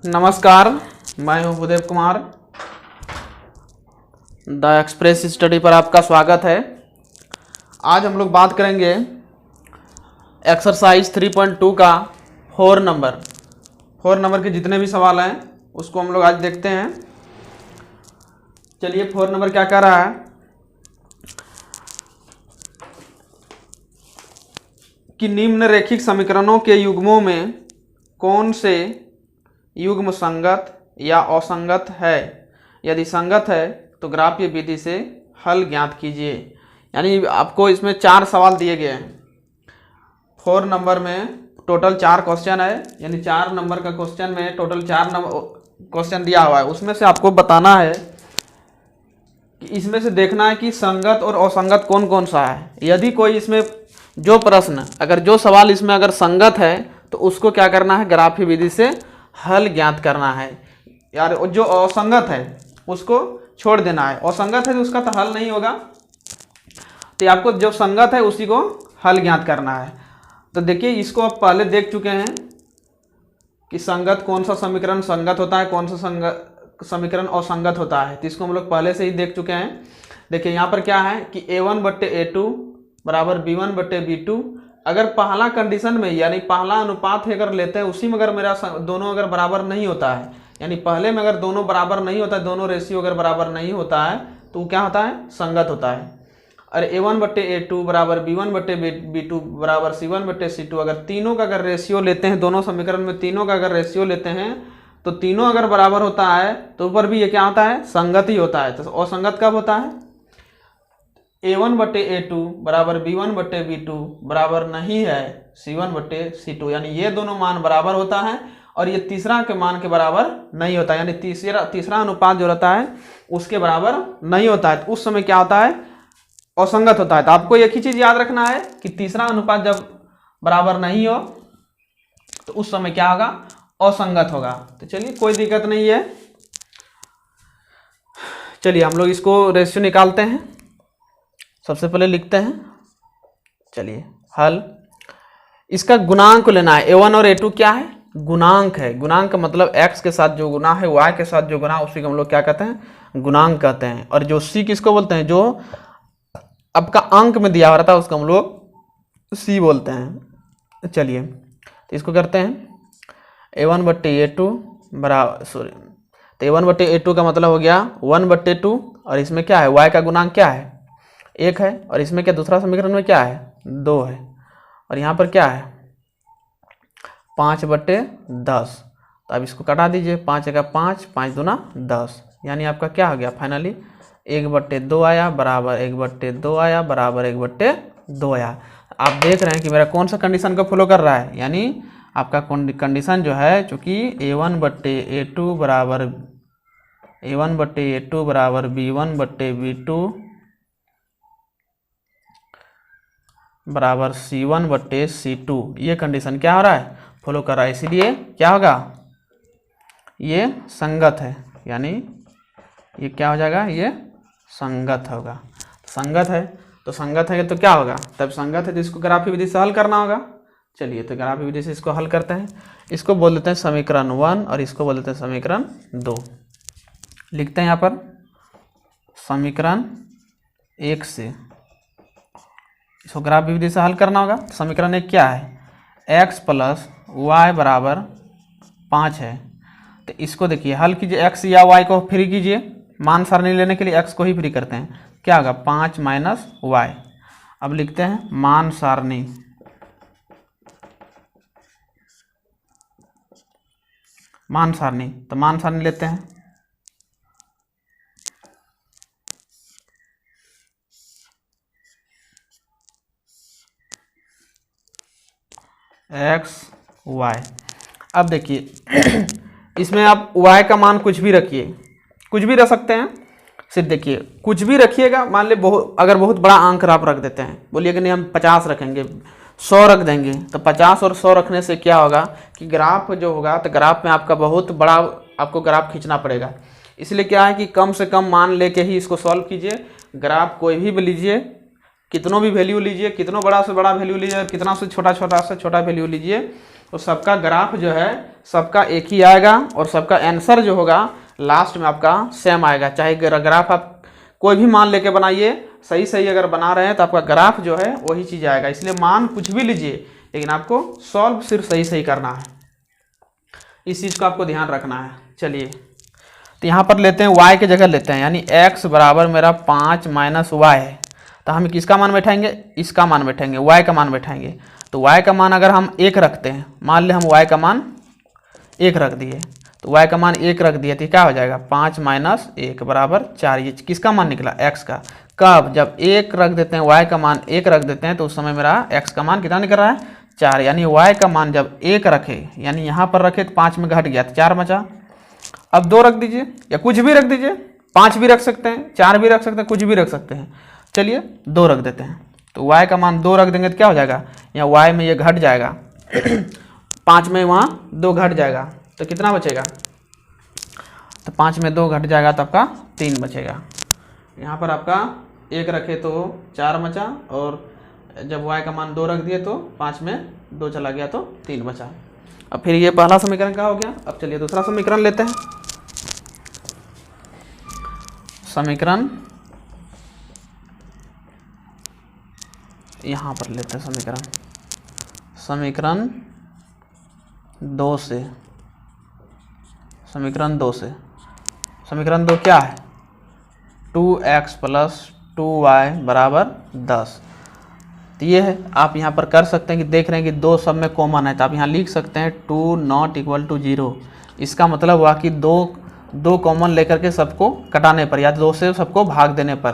नमस्कार, मैं हूं Bhudev Kumar. The express study पर आपका स्वागत है। आज हम लोग बात करेंगे एक्सरसाइज 3.2 का 4 नंबर के जितने भी सवाल हैं उसको हम लोग आज देखते हैं। चलिए, 4 नंबर क्या कह रहा है कि निम्न रेखिक समीकरणों के युग्मों में कौन से युग्म संगत या असंगत है। यदि संगत है तो ग्राफीय विधि से हल ज्ञात कीजिए। यानी आपको इसमें 4 सवाल दिए गए हैं। 4 नंबर में टोटल 4 क्वेश्चन है, यानी 4 नंबर का क्वेश्चन में टोटल 4 नंबर क्वेश्चन दिया हुआ है। उसमें से आपको बताना है कि इसमें से देखना है कि संगत और असंगत कौन कौन सा है। यदि कोई इसमें जो प्रश्न जो सवाल इसमें अगर संगत है तो उसको क्या करना है, ग्राफीय विधि से हल ज्ञात करना है। यार जो असंगत है उसको छोड़ देना है। असंगत है तो उसका तो हल नहीं होगा, तो आपको जो संगत है उसी को हल ज्ञात करना है। तो देखिए, इसको आप पहले देख चुके हैं कि संगत कौन सा समीकरण संगत होता है, कौन सा समीकरण असंगत होता है, तो इसको हम लोग पहले से ही देख चुके हैं। देखिए यहाँ पर क्या है कि a1/a2 बराबर b1/b2। अगर पहला कंडीशन में यानी पहला अनुपात अगर लेते हैं उसी में अगर मेरा दोनों अगर बराबर नहीं होता है, यानी पहले में अगर दोनों बराबर नहीं होता है, दोनों रेशियो अगर बराबर नहीं होता है तो क्या होता है, संगत होता है। और a1/a2 बराबर b1/b2 बराबर c1/c2 अगर तीनों का अगर रेशियो लेते हैं, दोनों समीकरण में तीनों का अगर रेशियो लेते हैं तो तीनों अगर बराबर होता है तो ऊपर भी ये क्या होता है, संगत ही होता है। तो असंगत कब होता है, a1/a2 बराबर b1/b2 बराबर नहीं है c1/c2, यानी ये दोनों मान बराबर होता है और ये तीसरा के मान के बराबर नहीं होता, यानी तीसरा अनुपात जो रहता है उसके बराबर नहीं होता है। तो उस समय क्या होता है, असंगत होता है। तो आपको एक ही चीज याद रखना है कि तीसरा अनुपात जब बराबर नहीं हो तो उस समय क्या होगा, असंगत होगा। तो चलिए, कोई दिक्कत नहीं है। चलिए हम लोग इसको रेशियो निकालते हैं। सबसे पहले लिखते हैं, चलिए हल। इसका गुणांक लेना है। a1 और a2 क्या है, गुणांक है। गुणांक का मतलब x के साथ जो गुना है, y के साथ जो गुना, उसी को हम लोग क्या कहते हैं, गुणांक कहते हैं। और जो c किसको बोलते हैं, जो आपका अंक में दिया हुआ रहता है उसको हम लोग c बोलते हैं। चलिए तो इसको करते हैं a1/a2 बराबर तो a1/a2 का मतलब हो गया 1/2, और इसमें क्या है, y का गुणांक क्या है, 1 है, और इसमें क्या दूसरा समीकरण में क्या है, 2 है, और यहाँ पर क्या है 5/10। तो अब इसको कटा दीजिए, 5 का 5, 5 दूना 10, यानी आपका क्या हो गया फाइनली 1/2 आया बराबर 1/2 आया बराबर 1/2 आया। आप देख रहे हैं कि मेरा कौन सा कंडीशन को फॉलो कर रहा है, यानी आपका कंडीशन जो है चूँकि a1/a2 बराबर b1/b2 बराबर c1/c2, ये कंडीशन क्या हो रहा है, फॉलो कर रहा है। इसीलिए क्या होगा, ये संगत है, यानी ये क्या हो जाएगा, ये संगत होगा। संगत है तो क्या होगा, तब संगत है तो इसको ग्राफीय विधि से हल करना होगा। चलिए तो ग्राफीय विधि से इसको हल करते हैं। इसको बोल देते हैं समीकरण 1 और इसको बोल देते हैं समीकरण 2। लिखते हैं यहाँ पर समीकरण 1 से इसको ग्राफीय विधि से हल करना होगा। समीकरण 1 क्या है, x + y बराबर 5 है। तो इसको देखिए हल कीजिए, x या y को फ्री कीजिए। मान सारणी लेने के लिए x को ही फ्री करते हैं, क्या होगा 5 - y। अब लिखते हैं मान सारणी। तो मान सारणी लेते हैं, x y। अब देखिए इसमें आप y का मान कुछ भी रखिए, कुछ भी रख सकते हैं। सिर्फ देखिए कुछ भी रखिएगा, मान ले अगर बहुत बड़ा अंक आप रख देते हैं, बोलिए कि नहीं हम 50 रखेंगे, 100 रख देंगे, तो 50 और 100 रखने से क्या होगा कि ग्राफ जो होगा तो ग्राफ में आपका बहुत बड़ा आपको ग्राफ खींचना पड़ेगा। इसलिए क्या है कि कम से कम मान लेके ही इसको सॉल्व कीजिए। ग्राफ कोई भी लीजिए, कितनों भी वैल्यू लीजिए, कितनों बड़ा से बड़ा वैल्यू लीजिए, कितना से छोटा वैल्यू लीजिए, तो सबका ग्राफ जो है सबका एक ही आएगा और सबका आंसर जो होगा लास्ट में आपका सेम आएगा। चाहे ग्राफ आप कोई भी मान लेके बनाइए, सही सही अगर बना रहे हैं तो आपका ग्राफ जो है वही चीज़ आएगा। इसलिए मान कुछ भी लीजिए लेकिन आपको सॉल्व सिर्फ सही सही करना है, इस चीज़ को आपको ध्यान रखना है। चलिए तो यहाँ पर लेते हैं y की जगह लेते हैं, यानी x बराबर मेरा 5 माइनस वाई है। तो हम किसका मान बैठाएंगे, इसका मान बैठाएंगे, y का मान बैठाएंगे। तो y का मान अगर हम 1 रखते हैं, मान ले हम y का मान 1 रख दिए, तो y का मान 1 रख दिए तो क्या हो जाएगा 5 माइनस 1 बराबर 4। ये किसका मान निकला, x का। कब, जब 1 रख देते हैं, y का मान 1 रख देते हैं तो उस समय मेरा x का मान कितना निकल रहा है 4। यानी y का मान जब 1 रखे, यानी यहाँ पर रखे तो 5 में घट गया तो 4 बचा। अब 2 रख दीजिए या कुछ भी रख दीजिए, 5 भी रख सकते हैं, 4 भी रख सकते हैं, कुछ भी रख सकते हैं। चलिए 2 रख देते हैं, तो y का मान 2 रख देंगे तो क्या हो जाएगा, यहाँ y में ये घट जाएगा 5 में वहाँ 2 घट जाएगा तो कितना बचेगा, तो 5 में 2 घट जाएगा तो आपका 3 बचेगा। यहाँ पर आपका 1 रखे तो 4 बचा, और जब y का मान 2 रख दिए तो 5 में 2 चला गया तो 3 बचा। अब फिर ये पहला समीकरण का हो गया। अब चलिए दूसरा समीकरण लेते हैं। समीकरण यहाँ पर लेते हैं समीकरण 2 से। समीकरण 2 क्या है, 2x प्लस 2y बराबर 10। तो ये है, आप यहाँ पर कर सकते हैं कि देख रहे हैं कि 2 सब में कॉमन है, तो आप यहाँ लिख सकते हैं 2 नॉट इक्वल टू 0। इसका मतलब हुआ कि दो कॉमन लेकर के सबको कटाने पर या 2 से सबको भाग देने पर।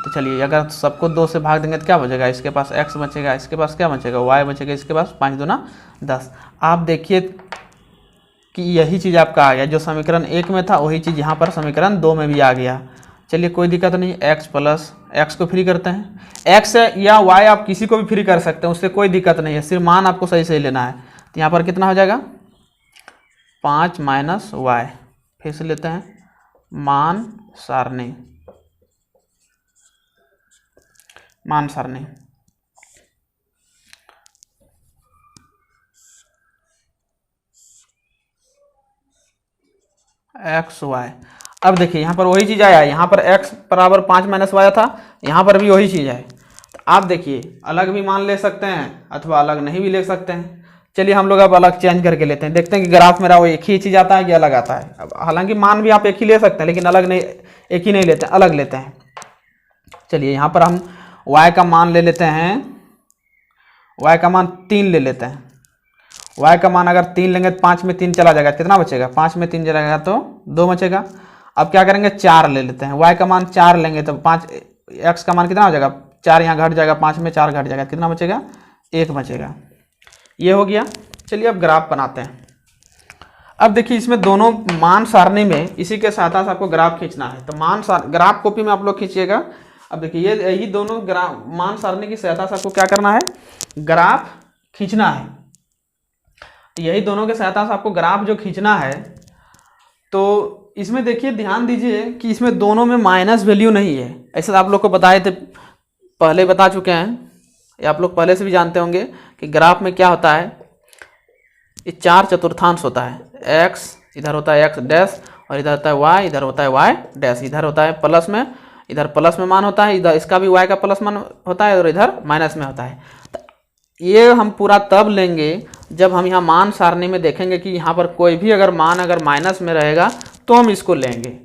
तो चलिए अगर सबको 2 से भाग देंगे तो क्या बचेगा, इसके पास x बचेगा, इसके पास क्या बचेगा y बचेगा, इसके पास 5 दूना 10। आप देखिए कि यही चीज़ आपका आ गया, जो समीकरण 1 में था वही चीज़ यहाँ पर समीकरण 2 में भी आ गया। चलिए कोई दिक्कत नहीं, x प्लस x को फ्री करते हैं, x या y आप किसी को भी फ्री कर सकते हैं, उससे कोई दिक्कत नहीं है, सिर्फ मान आपको सही सही लेना है। तो यहाँ पर कितना हो जाएगा 5 माइनस वाई। फिर से लेते हैं मान सारणी, एक्स वाई। अब देखिए यहाँ पर वही चीज़ आया है, यहाँ पर x बराबर 5 माइनस वाई था, यहाँ पर भी वही चीज़ है। तो आप देखिए अलग भी मान ले सकते हैं अथवा अलग नहीं भी ले सकते हैं। चलिए हम लोग अब अलग चेंज करके लेते हैं, देखते हैं कि ग्राफ मेरा वो एक ही चीज़ आता है कि अलग आता है। अब हालांकि मान भी आप एक ही ले सकते हैं लेकिन अलग नहीं, एक ही नहीं लेते हैं, अलग लेते हैं। चलिए यहाँ पर हम y का मान ले लेते हैं, y का मान 3 ले लेते हैं। y का मान अगर 3 लेंगे तो 5 में 3 चला जाएगा, कितना बचेगा 5 में 3 चला जाएगा तो 2 बचेगा। अब क्या करेंगे 4 ले लेते हैं, y का मान 4 लेंगे तो 5 x का मान कितना हो जाएगा 4 यहाँ घट जाएगा, 5 में 4 घट जाएगा, कितना बचेगा 1 बचेगा। ये हो गया। चलिए अब ग्राफ बनाते हैं। अब देखिए इसमें दोनों मान सारणी में इसी के साथ साथ आपको ग्राफ खींचना है, तो ग्राफ कॉपी में आप लोग खींचिएगा। अब देखिए ये यही दोनों मान सारणी की सहायता से आपको क्या करना है, ग्राफ खींचना है। तो यही दोनों के सहायता से आपको ग्राफ जो खींचना है, तो इसमें देखिए ध्यान दीजिए कि इसमें दोनों में माइनस वैल्यू नहीं है। ऐसा आप लोग को बताए थे, पहले बता चुके हैं, या आप लोग पहले से भी जानते होंगे कि ग्राफ में क्या होता है, ये 4 चतुर्थांश होता है। x इधर होता है x डैश, और इधर होता है y, इधर होता है y डैश, इधर होता है प्लस में, इधर प्लस में मान होता है, इधर इसका भी y का प्लस मान होता है और इधर माइनस में होता है। तो ये हम पूरा तब लेंगे जब हम यहाँ मान सारणी में देखेंगे कि यहाँ पर कोई भी अगर मान अगर माइनस में रहेगा तो हम इसको लेंगे।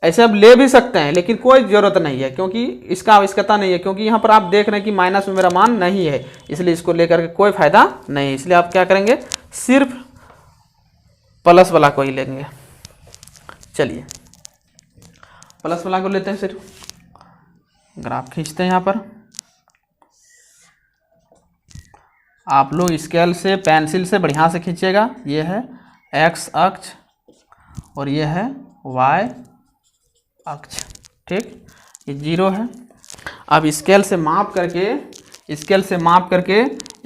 ऐसे अब ले भी सकते हैं लेकिन कोई ज़रूरत नहीं है, क्योंकि इसका आवश्यकता नहीं है, क्योंकि यहाँ पर आप देख रहे हैं कि माइनस में मेरा मान नहीं है, इसलिए इसको लेकर के कोई फायदा नहीं है। इसलिए आप क्या करेंगे, सिर्फ प्लस वाला को ही लेंगे। चलिए प्लस वाला को लेते हैं, सिर्फ ग्राफ खींचते हैं। यहाँ पर आप लोग स्केल से पेंसिल से बढ़िया से खींचिएगा। ये है x अक्ष और ये है y अक्ष, ठीक, ये 0 है। अब स्केल से माप करके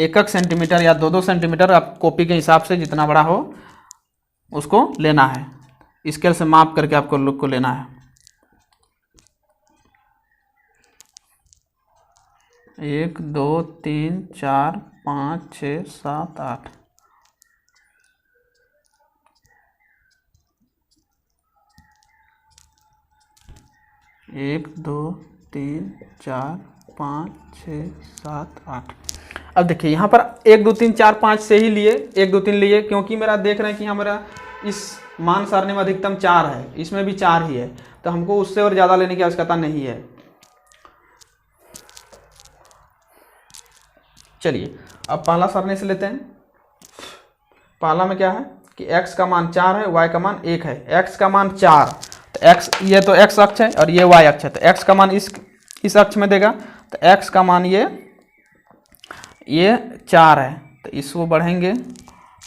1 सेंटीमीटर या 2 सेंटीमीटर आप कॉपी के हिसाब से जितना बड़ा हो उसको लेना है। स्केल से माप करके आपको लोग को लेना है। 1 2 3 4 5 6 7 8। एक 2 3 4 5 6 7 8। अब देखिए यहाँ पर 1 2 3 4 5 से ही लिए, 1 2 3 लिए, क्योंकि मेरा देख रहे हैं कि हमारा इस मान सारणी में अधिकतम 4 है, इसमें भी 4 ही है, तो हमको उससे और ज़्यादा लेने की आवश्यकता नहीं है। चलिए अब पहला सारणी से लेते हैं। पहला में क्या है कि x का मान 4 है, y का मान 1 है। x का मान 4, तो x, ये तो x अक्ष है और ये y अक्ष है, तो x का मान इस अक्ष में देगा, तो x का मान ये 4 है, तो इसको बढ़ेंगे,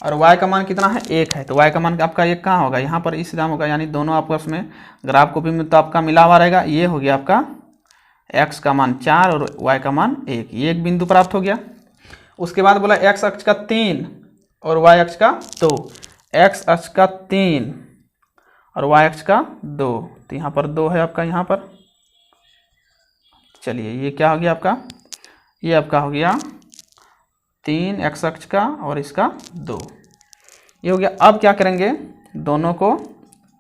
और y का मान कितना है 1 है, तो y का मान आपका 1 कहाँ होगा, यहाँ पर इस दाम होगा, यानी दोनों आपस में ग्राफ कॉपी में तो आपका मिला हुआ रहेगा। ये हो गया आपका x का मान 4 और y का मान 1, ये एक बिंदु प्राप्त हो गया। उसके बाद बोला x अक्ष का 3 और y अक्ष का 2, x अक्ष का 3 और y अक्ष का 2, तो यहाँ पर 2 है आपका यहाँ पर। चलिए ये क्या हो गया आपका, ये आपका हो गया 3 x अक्ष का और इसका 2, ये हो गया। अब क्या करेंगे, दोनों को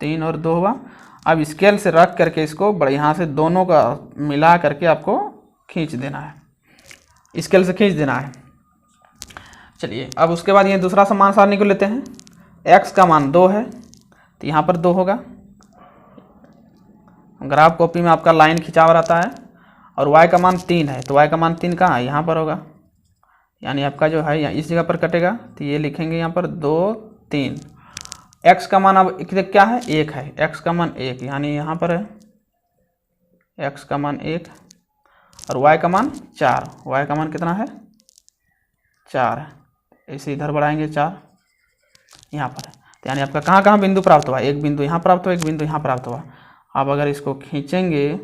3 और 2 हुआ, अब स्केल से रख करके इसको यहाँ से दोनों का मिला करके आपको खींच देना है, स्केल से खींच देना है। चलिए अब उसके बाद ये दूसरा समान सारणी को लेते हैं। x का मान 2 है, तो यहाँ पर 2 होगा, ग्राफ कॉपी में आपका लाइन खिंचा हुआ रहता है, और y का मान 3 है, तो y का मान 3 कहाँ है, यहाँ पर होगा, यानी आपका जो है इस जगह पर कटेगा, तो ये लिखेंगे यहाँ पर 2 3। x का मान अब क्या है 1 है, x का मान 1, यानी यहाँ पर है x का मान 1 और y का मान 4, y का मान कितना है 4 है, इसे इधर बढ़ाएंगे 4 यहाँ पर है, तो यानी आपका कहाँ कहाँ बिंदु प्राप्त हुआ, एक बिंदु यहाँ प्राप्त हुआ, एक बिंदु यहाँ प्राप्त हुआ। अब अगर इसको खींचेंगे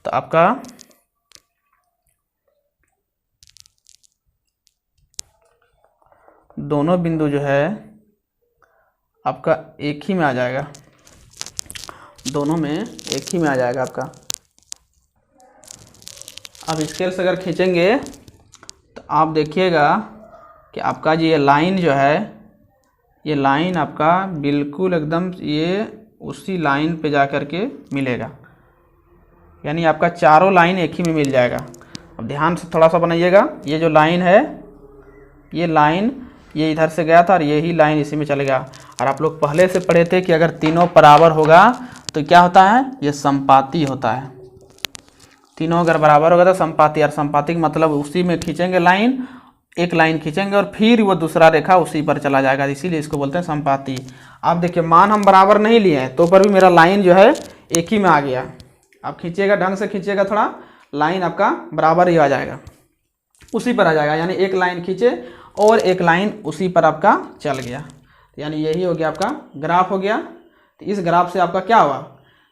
तो आपका दोनों बिंदु जो है आपका एक ही में आ जाएगा, दोनों में एक ही में आ जाएगा आपका। अब स्केल से अगर खींचेंगे तो आप देखिएगा कि आपका जो ये लाइन जो है, ये लाइन आपका बिल्कुल एकदम ये उसी लाइन पे जा कर के मिलेगा, यानी आपका चारों लाइन एक ही में मिल जाएगा। अब ध्यान से थोड़ा सा बनाइएगा, ये जो लाइन है, ये लाइन ये इधर से गया था और यही लाइन इसी में चलेगा, और आप लोग पहले से पढ़े थे कि अगर तीनों बराबर होगा तो क्या होता है, ये संपाती होता है। तीनों अगर बराबर होगा तो संपाती, और संपाती का मतलब उसी में खींचेंगे लाइन, एक लाइन खींचेंगे और फिर वो दूसरा रेखा उसी पर चला जाएगा, इसीलिए इसको बोलते हैं संपाती। आप देखिए मान हम बराबर नहीं लिए हैं तो पर भी मेरा लाइन जो है एक ही में आ गया। आप खींचिएगा, ढंग से खींचिएगा थोड़ा, लाइन आपका बराबर ही आ जाएगा, उसी पर आ जाएगा, यानी एक लाइन खींचे और एक लाइन उसी पर आपका चल गया, यानी यही हो गया आपका ग्राफ हो गया। तो इस ग्राफ से आपका क्या हुआ,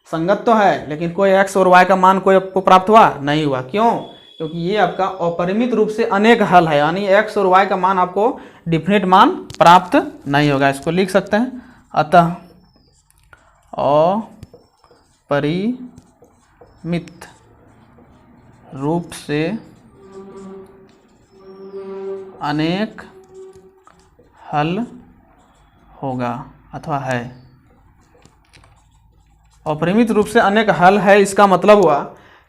संगत तो है, लेकिन कोई x और y का मान कोई आपको प्राप्त हुआ नहीं हुआ। क्यों, क्योंकि ये आपका अपरिमित रूप से अनेक हल है, यानी x और y का मान आपको डिफिनिट मान प्राप्त नहीं होगा। इसको लिख सकते हैं, अतः अपरिमित रूप से अनेक हल होगा अथवा है। अपरिमित रूप से अनेक हल है, इसका मतलब हुआ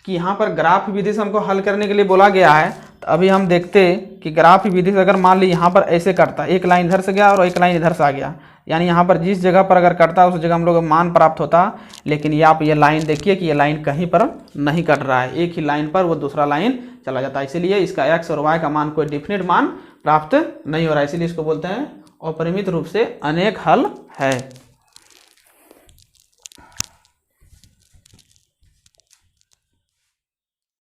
कि यहाँ पर ग्राफ विधि से हमको हल करने के लिए बोला गया है। तो अभी हम देखते कि ग्राफ विधि से अगर मान ली यहाँ पर ऐसे कटता, एक लाइन इधर से गया और एक लाइन इधर से आ गया, यानी यहाँ पर जिस जगह पर अगर कटता उस जगह हम लोग मान प्राप्त होता। लेकिन ये आप ये लाइन देखिए कि ये लाइन कहीं पर नहीं कट रहा है, एक ही लाइन पर वो दूसरा लाइन चला जाता है, इसीलिए इसका x और y का मान कोई डिफिनिट मान प्राप्त नहीं हो रहा है, इसीलिए इसको बोलते हैं अपरिमित रूप से अनेक हल है।